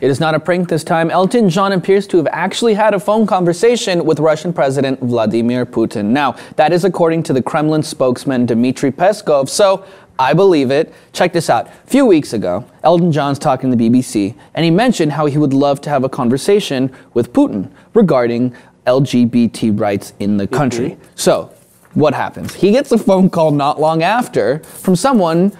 It is not a prank this time. Elton John appears to have actually had a phone conversation with Russian President Vladimir Putin. Now, that is according to the Kremlin spokesman Dmitry Peskov, so I believe it. Check this out. A few weeks ago, Elton John's talking to the BBC, and he mentioned how he would love to have a conversation with Putin regarding LGBT rights in the country. So, what happens? He gets a phone call not long after from someone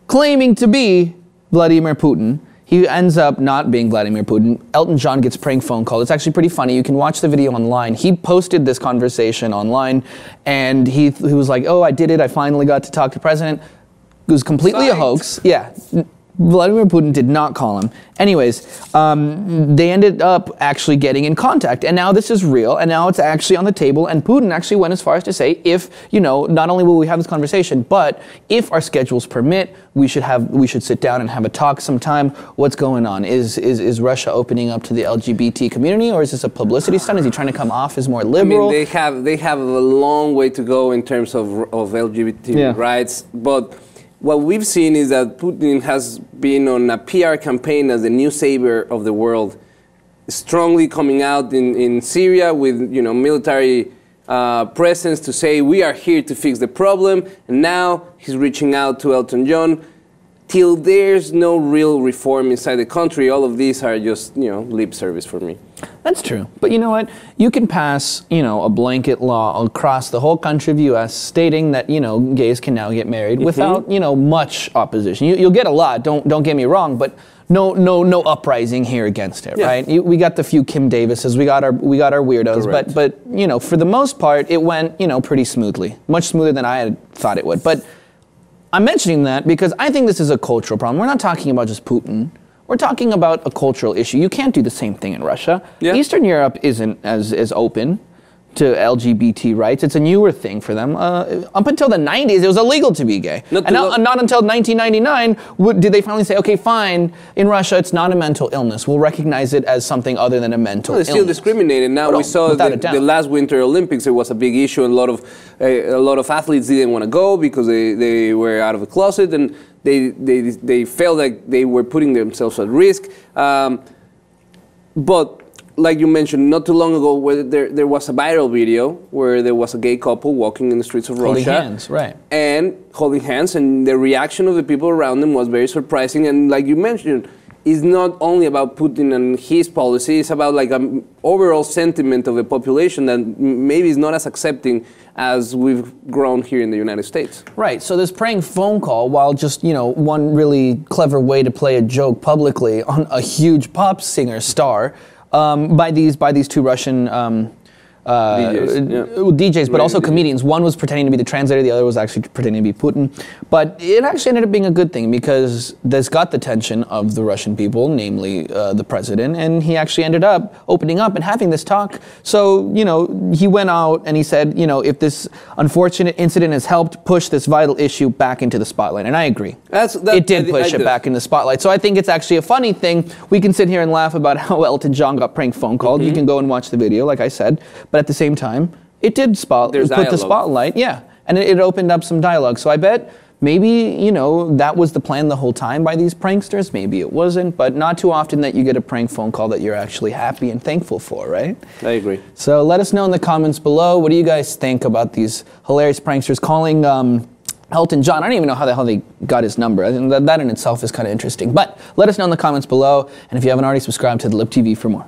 claiming to be Vladimir Putin. He ends up not being Vladimir Putin. Elton John gets prank phone call. It's actually pretty funny. You can watch the video online. He posted this conversation online, and he was like, oh, I did it. I finally got to talk to the president. It was completely a hoax. Yeah. Vladimir Putin did not call him. Anyways, they ended up actually getting in contact, and now this is real, and now it's actually on the table, and Putin actually went as far as to say, if, you know, not only will we have this conversation, but if our schedules permit, we should sit down and have a talk sometime. What's going on? Is Russia opening up to the LGBT community, or is this a publicity stunt? Is he trying to come off as more liberal? I mean, they have a long way to go in terms of LGBT rights, but what we've seen is that Putin has been on a PR campaign as the new savior of the world, strongly coming out in Syria with, you know, military presence to say we are here to fix the problem, and now he's reaching out to Elton John. Till there's no real reform inside the country, all of these are just, you know, lip service for me. That's true. But you know what? You can pass, you know, a blanket law across the whole country of U.S. stating that, you know, gays can now get married without, you know, much opposition. You'll get a lot, don't get me wrong, but no uprising here against it, right? We got the few Kim Davises, we got our weirdos, but you know, for the most part, it went, you know, pretty smoothly, much smoother than I had thought it would. But I'm mentioning that because I think this is a cultural problem. We're not talking about just Putin. We're talking about a cultural issue. You can't do the same thing in Russia. Eastern Europe isn't as open to LGBT rights. It's a newer thing for them. Up until the 90s, it was illegal to be gay. Not until 1999 did they finally say, okay, fine, in Russia it's not a mental illness. We'll recognize it as something other than a mental illness. It's still discriminated. Now we saw the last Winter Olympics, it was a big issue, and a lot of athletes didn't want to go because they were out of the closet, and they felt like they were putting themselves at risk. But like you mentioned, not too long ago, where there was a viral video where there was a gay couple walking in the streets of Russia. Holding hands, right. And holding hands, and the reaction of the people around them was very surprising. And like you mentioned, it's not only about Putin and his policy, it's about like an overall sentiment of the population that maybe is not as accepting as we've grown here in the United States. Right, so this prank phone call, while just, you know, one really clever way to play a joke publicly on a huge pop singer star, by these two Russian DJs, but also comedians. One was pretending to be the translator, the other was actually pretending to be Putin. But it actually ended up being a good thing because this got the attention of the Russian people, namely the president, and he actually ended up opening up and having this talk. So, you know, he went out and he said, you know, if this unfortunate incident has helped push this vital issue back into the spotlight, and I agree. It did push it back in the spotlight. So I think it's actually a funny thing. We can sit here and laugh about how Elton John got prank phone called. You can go and watch the video, like I said. But at the same time, it did put the spotlight, and it opened up some dialogue. So I bet maybe, you know, that was the plan the whole time by these pranksters. Maybe it wasn't, but not too often that you get a prank phone call that you're actually happy and thankful for, right? I agree. So let us know in the comments below. What do you guys think about these hilarious pranksters calling Elton John? I don't even know how the hell they got his number. I think that in itself is kind of interesting. But let us know in the comments below. And if you haven't already, subscribe to the Lip TV for more.